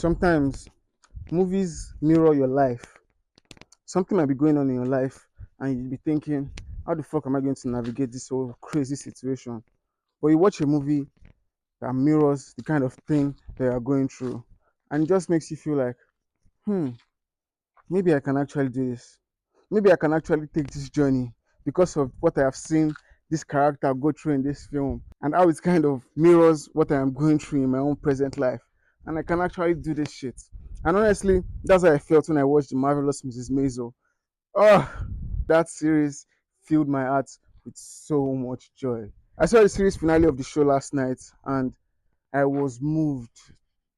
sometimes movies mirror your life. Something might be going on in your life, and you'll be thinking, how the fuck am I going to navigate this whole crazy situation? But you watch a movie that mirrors the kind of thing that you're going through, and it just makes you feel like, hmm, maybe I can actually do this. Maybe I can actually take this journey because of what I have seen this character go through in this film and how it kind of mirrors what I am going through in my own present life. And I can actually do this shit. And honestly, that's how I felt when I watched The Marvelous Mrs. Maisel. Oh, that series filled my heart with so much joy. I saw the series finale of the show last night and I was moved.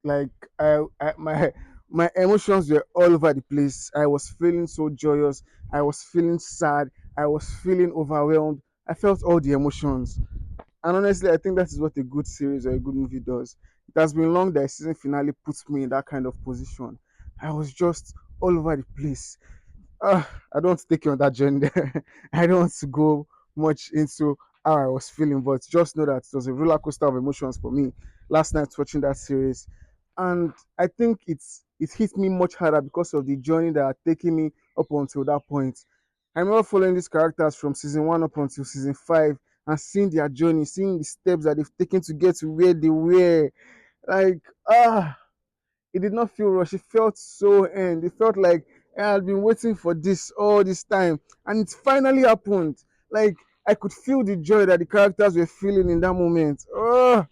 Like my emotions were all over the place. I was feeling so joyous. I was feeling sad. I was feeling overwhelmed. I felt all the emotions. And honestly, I think that is what a good series or a good movie does. It has been long that a season finale puts me in that kind of position. I was just all over the place. I don't want to take you on that journey. I don't want to go much into how I was feeling, but just know that it was a roller coaster of emotions for me last night watching that series. And I think it hit me much harder because of the journey that had taken me up until that point. I remember following these characters from season one up until season five and seeing their journey, seeing the steps that they've taken to get to where they were. Like, it did not feel rushed. It felt so end. It felt like I had been waiting for this all this time, and it finally happened. Like I could feel the joy that the characters were feeling in that moment. Oh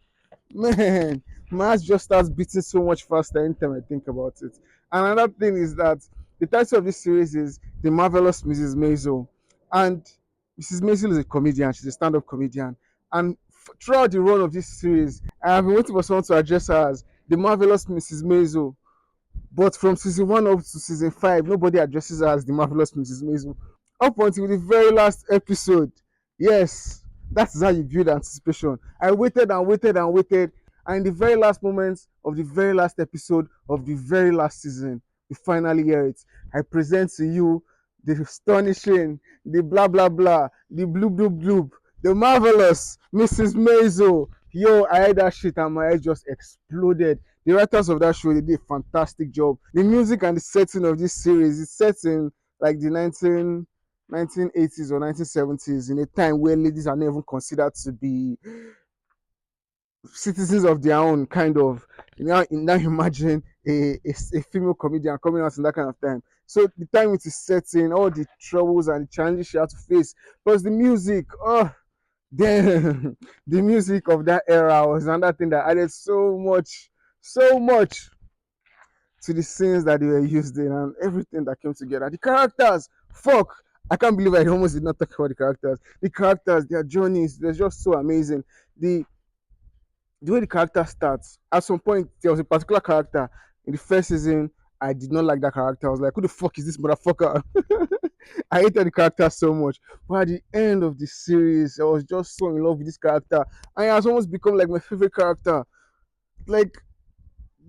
man, my heart just starts beating so much faster anytime I think about it. And another thing is that the title of this series is The Marvelous Mrs. Maisel, and Mrs. Maisel is a comedian. She's a stand-up comedian, and throughout the run of this series, I have been waiting for someone to address her as the marvelous Mrs. Maisel. But from season one up to season five, nobody addresses her as the marvelous Mrs. Maisel. Up until the very last episode. Yes, that is how you build anticipation. I waited and waited and waited, and in the very last moments of the very last episode of the very last season, we finally hear it. I present to you the astonishing, the blah blah blah, the bloop bloop bloop, the marvelous Mrs. Maisel. Yo, I heard that shit and my head just exploded. The writers of that show, they did a fantastic job. The music and the setting of this series is set in like the 1980s or 1970s, in a time where ladies are not even considered to be citizens of their own, kind of. Now imagine a female comedian coming out in that kind of time. So the time it is setting, all the troubles and the challenges she had to face, plus the music. Oh, then the music of that era was another thing that added so much to the scenes that they were used in and everything that came together. The characters, fuck, I can't believe I almost did not talk about the characters. The characters, their journeys, they're just so amazing. The way the character starts, at some point there was a particular character in the first season. I did not like that character. I was like, who the fuck is this motherfucker? I hated the character so much. But at the end of the series, I was just so in love with this character. And it has almost become like my favorite character. Like,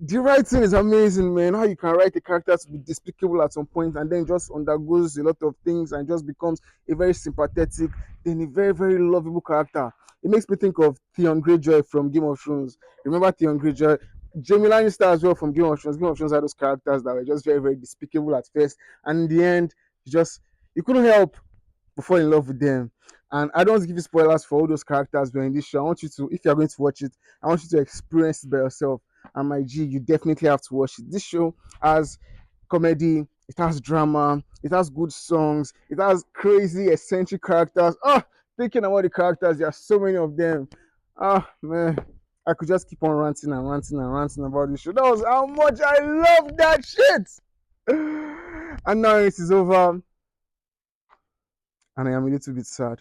the writing is amazing, man. How you can write a character to be despicable at some point and then just undergoes a lot of things and just becomes a very sympathetic, then a very, very lovable character. It makes me think of Theon Greyjoy from Game of Thrones. Remember Theon Greyjoy? Jamie Lannister as well from Game of Thrones. Game of Thrones had those characters that were just very, very despicable at first. And in the end, you couldn't help but fall in love with them. And I don't want to give you spoilers for all those characters who are in this show. I want you to, if you're going to watch it, I want you to experience it by yourself. And my G, you definitely have to watch it. This show has comedy, it has drama, it has good songs, it has crazy, eccentric characters. Oh, thinking about the characters, there are so many of them. Ah, man, I could just keep on ranting and ranting and ranting about this show. That was how much I love that shit. And now it is over, and I am a little bit sad.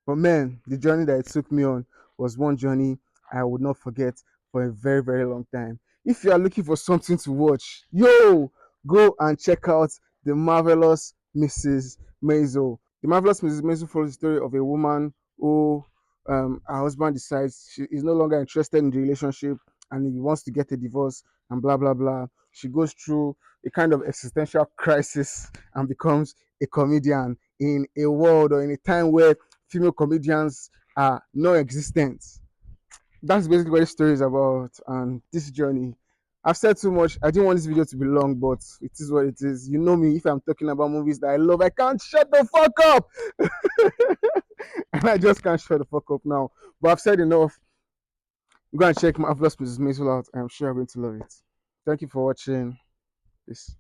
But man, the journey that it took me on was one journey I would not forget for a very, very long time. If you are looking for something to watch, yo, go and check out The Marvelous Mrs. Maisel. The Marvelous Mrs. Maisel follows the story of a woman who her husband decides she is no longer interested in the relationship and he wants to get a divorce and blah blah blah. She goes through a kind of existential crisis and becomes a comedian in a world or in a time where female comedians are non-existent. That's basically what the story is about and this journey. I've said too much. I didn't want this video to be long, but it is what it is. You know me, if I'm talking about movies that I love, I can't shut the fuck up. And I just can't shut the fuck up now. But I've said enough. Go and check Marvelous Mrs. Maisel out. I'm sure you're going to love it. Thank you for watching. Peace.